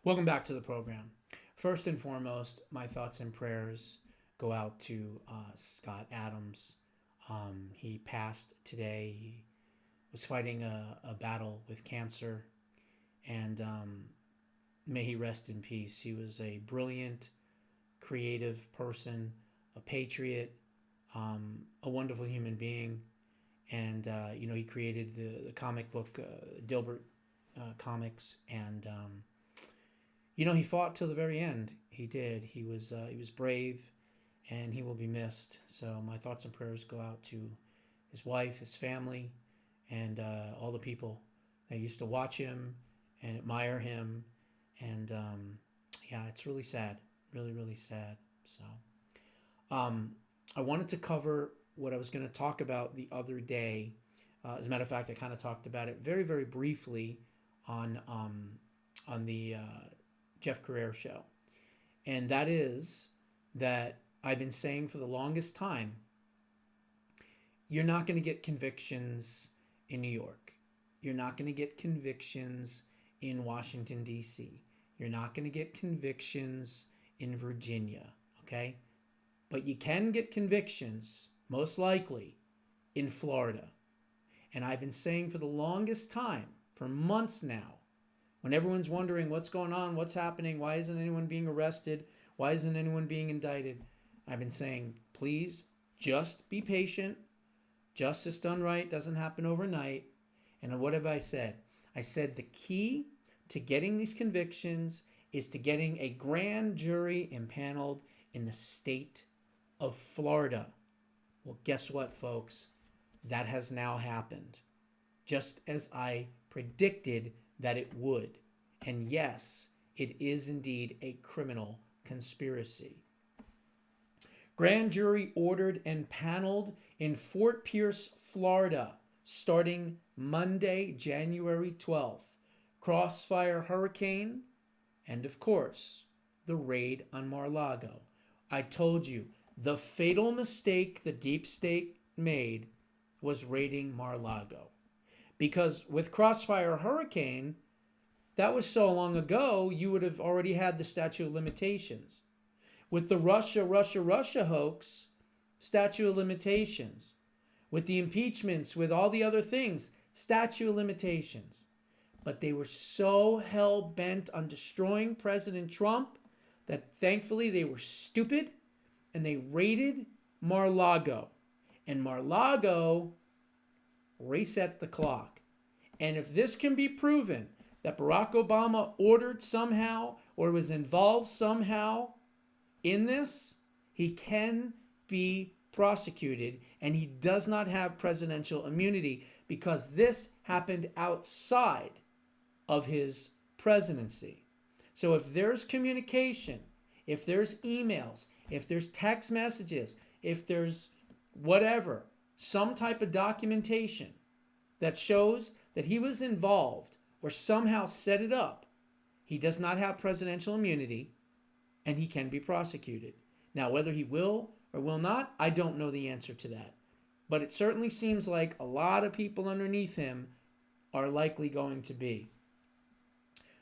Welcome back to the program. First and foremost, my thoughts and prayers go out to Scott Adams. He passed today. He was fighting a battle with cancer, and may he rest in peace. He was a brilliant, creative person, a patriot, a wonderful human being, and he created the comic book Dilbert comics, and he fought till the very end. He did. He was brave, and he will be missed. So my thoughts and prayers go out to his wife, his family, and all the people that used to watch him and admire him. And yeah, it's really sad, really, really sad. So I wanted to cover what I was going to talk about the other day. As a matter of fact, I kind of talked about it very, very briefly on the Jeff Carrera show, and that is that I've been saying for the longest time, you're not going to get convictions in New York. You're not going to get convictions in Washington, D.C. You're not going to get convictions in Virginia, okay? But you can get convictions, most likely, in Florida. And I've been saying for the longest time, for months now, when everyone's wondering what's going on, what's happening, why isn't anyone being arrested, why isn't anyone being indicted, I've been saying, please, just be patient. Justice done right doesn't happen overnight. And what have I said? I said the key to getting these convictions is to getting a grand jury impaneled in the state of Florida. Well, guess what, folks? That has now happened, just as I predicted that it would. And yes, it is indeed a criminal conspiracy. Grand jury ordered and paneled in Fort Pierce, Florida, starting Monday, January 12th. Crossfire hurricane, and of course, the raid on Mar-a-Lago. I told you, the fatal mistake the deep state made was raiding Mar-a-Lago. Because with Crossfire Hurricane, that was so long ago, you would have already had the statute of limitations. With the Russia hoax, statute of limitations. With the impeachments, with all the other things, statute of limitations. But they were so hell-bent on destroying President Trump that thankfully they were stupid and they raided Mar-a-Lago. And Mar-a-Lago reset the clock. And if this can be proven that Barack Obama ordered somehow or was involved somehow in this, he can be prosecuted, and he does not have presidential immunity because this happened outside of his presidency. So if there's communication, if there's emails, if there's text messages, if there's whatever, some type of documentation that shows that he was involved or somehow set it up, he does not have presidential immunity and he can be prosecuted. Now, whether he will or will not, I don't know the answer to that. But it certainly seems like a lot of people underneath him are likely going to be.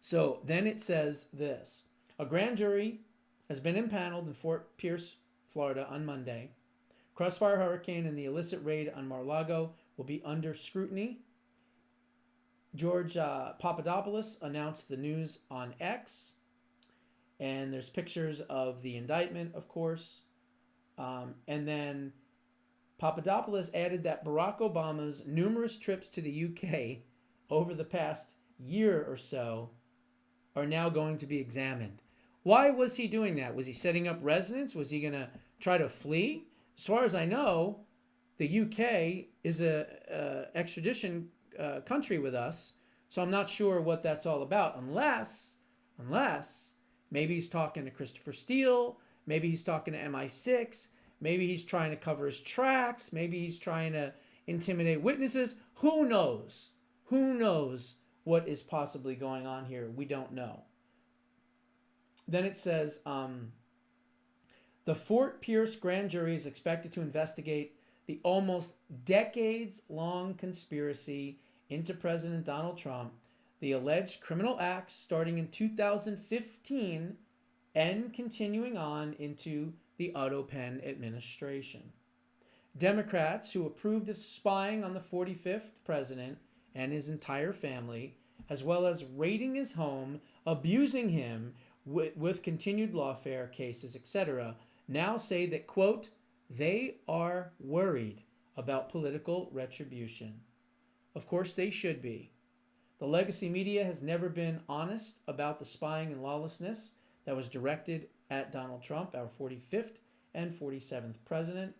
So then it says this. A grand jury has been impaneled in Fort Pierce, Florida on Monday. Crossfire Hurricane and the illicit raid on Mar-a-Lago will be under scrutiny. George Papadopoulos announced the news on X. And there's pictures of the indictment, of course. And then Papadopoulos added that Barack Obama's numerous trips to the UK over the past year or so are now going to be examined. Why was he doing that? Was he setting up residence? Was he going to try to flee? As far as I know, the UK is a extradition country with us, so I'm not sure what that's all about. Unless maybe he's talking to Christopher Steele, maybe he's talking to MI6, maybe he's trying to cover his tracks, maybe he's trying to intimidate witnesses. Who knows? Who knows what is possibly going on here? We don't know. Then it says, the Fort Pierce grand jury is expected to investigate the almost decades-long conspiracy into President Donald Trump the alleged criminal acts starting in 2015 and continuing on into the Otto Penn administration. Democrats who approved of spying on the 45th president and his entire family, as well as raiding his home, abusing him with continued lawfare cases, etc., now say that, quote, they are worried about political retribution. Of course, they should be. The legacy media has never been honest about the spying and lawlessness that was directed at Donald Trump, our 45th and 47th president.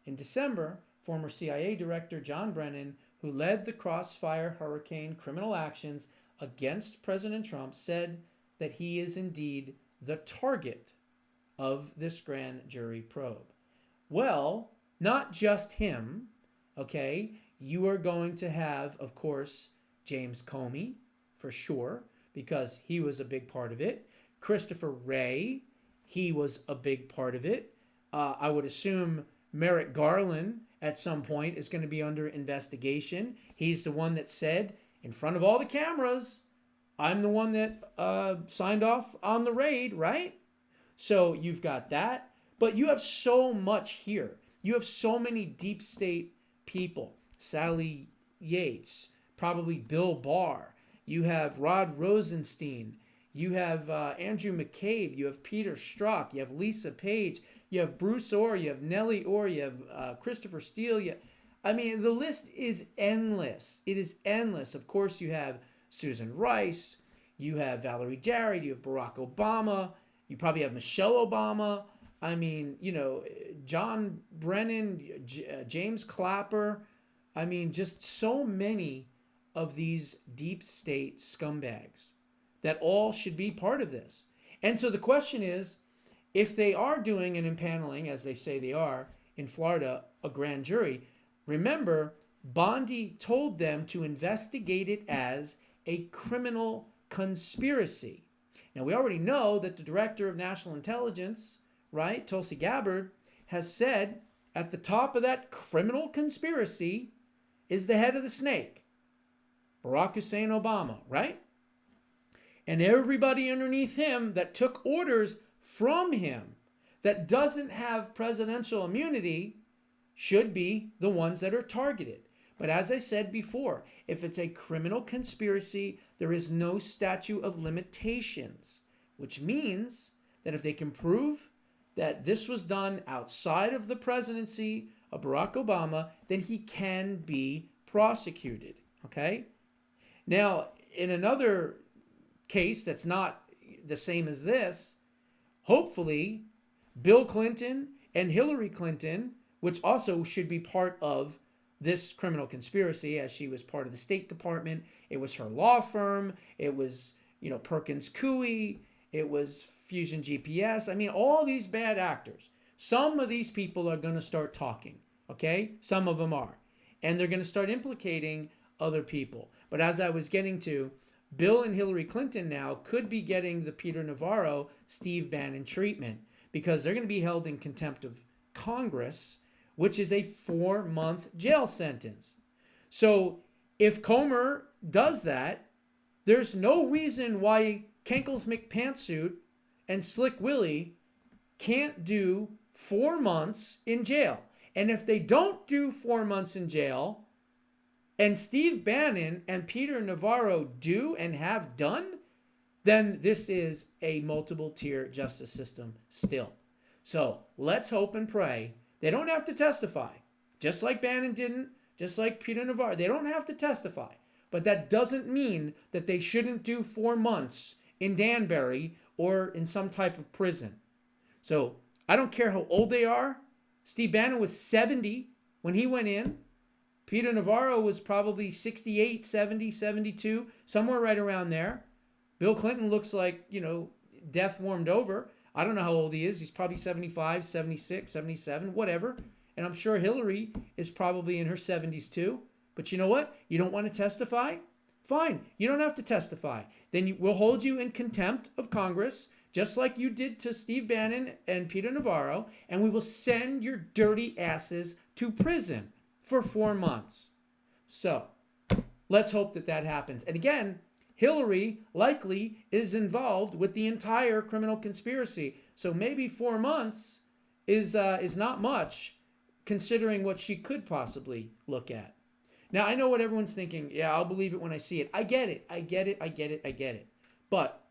In December, former CIA Director John Brennan, who led the Crossfire Hurricane criminal actions against President Trump, said that he is indeed the target of this grand jury probe. Well, not just him, okay? You are going to have, of course, James Comey, for sure, because he was a big part of it. Christopher Wray, he was a big part of it. I would assume Merrick Garland at some point is going to be under investigation. He's the one that said in front of all the cameras, I'm the one that signed off on the raid, right? So you've got that. But you have so much here. You have so many deep state people. Sally Yates, probably Bill Barr. You have Rod Rosenstein. You have Andrew McCabe. You have Peter Strzok. You have Lisa Page. You have Bruce Orr. You have Nellie Orr. You have Christopher Steele. I mean, the list is endless. It is endless. Of course, you have Susan Rice. You have Valerie Jarrett. You have Barack Obama. You probably have Michelle Obama. I mean, you know, John Brennan, James Clapper. I mean, just so many of these deep state scumbags that all should be part of this. And so the question is, if they are doing an impaneling, as they say they are, in Florida, a grand jury, remember, Bondi told them to investigate it as a criminal conspiracy. Now, we already know that the director of national intelligence, right, Tulsi Gabbard, has said at the top of that criminal conspiracy is the head of the snake, Barack Hussein Obama, right? And everybody underneath him that took orders from him that doesn't have presidential immunity should be the ones that are targeted. But as I said before, if it's a criminal conspiracy, there is no statute of limitations, which means that if they can prove that this was done outside of the presidency of Barack Obama, then he can be prosecuted, okay? Now, in another case that's not the same as this, hopefully Bill Clinton and Hillary Clinton, which also should be part of this criminal conspiracy, as she was part of the State Department, it was her law firm, it was, Perkins Coie, it was Fusion GPS. I mean, all these bad actors. Some of these people are going to start talking, okay? Some of them are. And they're going to start implicating other people. But as I was getting to, Bill and Hillary Clinton now could be getting the Peter Navarro, Steve Bannon treatment because they're going to be held in contempt of Congress, which is a 4-month jail sentence. So if Comer does that, there's no reason why Kenkles McPantsuit and Slick Willie can't do 4 months in jail. And if they don't do 4 months in jail, and Steve Bannon and Peter Navarro do and have done, then this is a multiple tier justice system still. So let's hope and pray. They don't have to testify, just like Bannon didn't, just like Peter Navarro. They don't have to testify. But that doesn't mean that they shouldn't do 4 months in Danbury or in some type of prison. So I don't care how old they are. Steve Bannon was 70 when he went in. Peter Navarro was probably 68, 70, 72, somewhere right around there. Bill Clinton looks like, death warmed over. I don't know how old he is. He's probably 75, 76, 77, whatever. And I'm sure Hillary is probably in her 70s too. But you know what? You don't want to testify? Fine. You don't have to testify. Then we'll hold you in contempt of Congress, just like you did to Steve Bannon and Peter Navarro, and we will send your dirty asses to prison for 4 months. So let's hope that happens. And again, Hillary likely is involved with the entire criminal conspiracy. So maybe 4 months is not much considering what she could possibly look at. Now, I know what everyone's thinking. Yeah, I'll believe it when I see it. I get it. I get it. I get it. I get it. But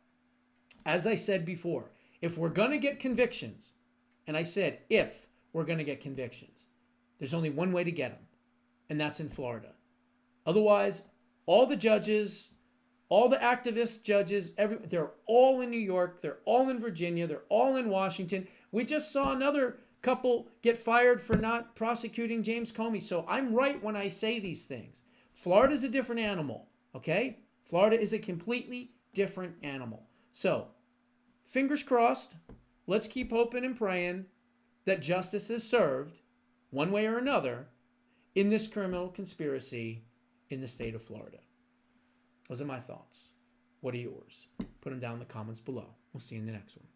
as I said before, if we're going to get convictions, and I said if we're going to get convictions, there's only one way to get them, and that's in Florida. Otherwise, all the judges, all the activist judges, they're all in New York, they're all in Virginia, they're all in Washington. We just saw another couple get fired for not prosecuting James Comey. So I'm right when I say these things. Florida's a different animal, okay? Florida is a completely different animal. So, fingers crossed, let's keep hoping and praying that justice is served, one way or another, in this criminal conspiracy in the state of Florida. Those are my thoughts. What are yours? Put them down in the comments below. We'll see you in the next one.